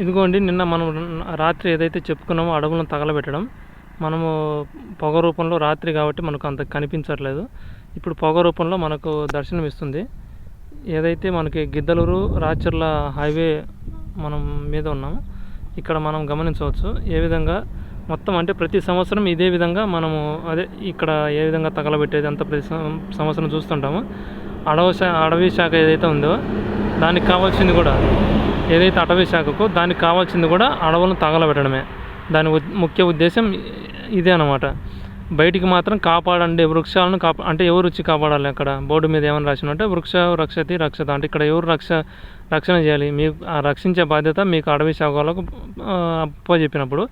ఇదిగోండి నిన్న మనం రాత్రి ఏదైతే చెప్పుకున్నామో అడవులను తగలబెట్టడం, మనము పొగ రూపంలో రాత్రి కాబట్టి మనకు అంత కనిపించట్లేదు. ఇప్పుడు పొగ రూపంలో మనకు దర్శనం ఇస్తుంది. ఏదైతే మనకి గిద్దలూరు రాచర్ల హైవే మనం మీద ఉన్నాము. ఇక్కడ మనం గమనించవచ్చు ఏ విధంగా మొత్తం అంటే ప్రతి సంవత్సరం ఇదే విధంగా మనము ఇక్కడ ఏ విధంగా తగలబెట్టేది అంత ప్రతి సంవత్సరం చూస్తుంటాము. అడవి శాఖ ఏదైతే ఉందో దానికి కావాల్సింది కూడా ఏదైతే అటవీ శాఖకు దానికి కావాల్సింది కూడా అడవులను తగలబెట్టడమే. దాని ముఖ్య ఉద్దేశం ఇదే అన్నమాట. బయటికి మాత్రం కాపాడండి వృక్షాలను అంటే ఎవరు వచ్చి కాపాడాలి? అక్కడ బోర్డు మీద ఏమైనా రాసినంటే వృక్ష రక్షతి రక్షత అంటే ఇక్కడ ఎవరు రక్షణ చేయాలి? మీకు రక్షించే బాధ్యత మీకు అడవి శాఖ వాళ్ళకు అప్పచెప్పినప్పుడు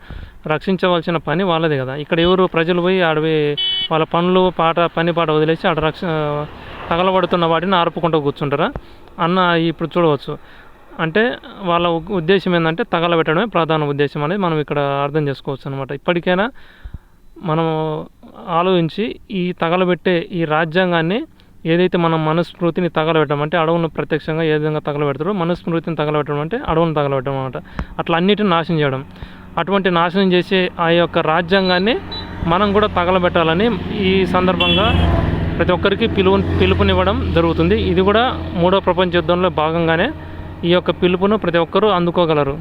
రక్షించవలసిన పని వాళ్ళది కదా. ఇక్కడ ఎవరు ప్రజలు పోయి అడవి వాళ్ళ పని పాట వదిలేసి అక్కడ తగలబడుతున్న వాటిని ఆర్పుకుంటూ కూర్చుంటారా అన్న ఇప్పుడు చూడవచ్చు. అంటే వాళ్ళ ఉద్దేశం ఏంటంటే తగలబెట్టడమే ప్రధాన ఉద్దేశం అనేది మనం ఇక్కడ అర్థం చేసుకోవచ్చు అనమాట. ఇప్పటికైనా మనం ఆలోచించి ఈ తగలబెట్టే ఈ రాజ్యాంగాన్ని ఏదైతే మనం మనస్మృతిని తగలబెట్టడం అంటే అడవులను ప్రత్యక్షంగా ఏ విధంగా తగలబెడతారో మనస్మృతిని తగలబెట్టడం అంటే అడవులను తగలబెట్టడం అనమాట. అట్లా అన్నిటిని నాశనం చేయడం. అటువంటి నాశనం చేసే ఆ యొక్క రాజ్యాంగాన్ని మనం కూడా తగలబెట్టాలని ఈ సందర్భంగా ప్రతి ఒక్కరికి పిలుపునివ్వడం జరుగుతుంది. ఇది కూడా 3వ ప్రపంచ యుద్ధంలో భాగంగానే ఈ యొక్క పిలుపును ప్రతి ఒక్కరూ అందుకోగలరు.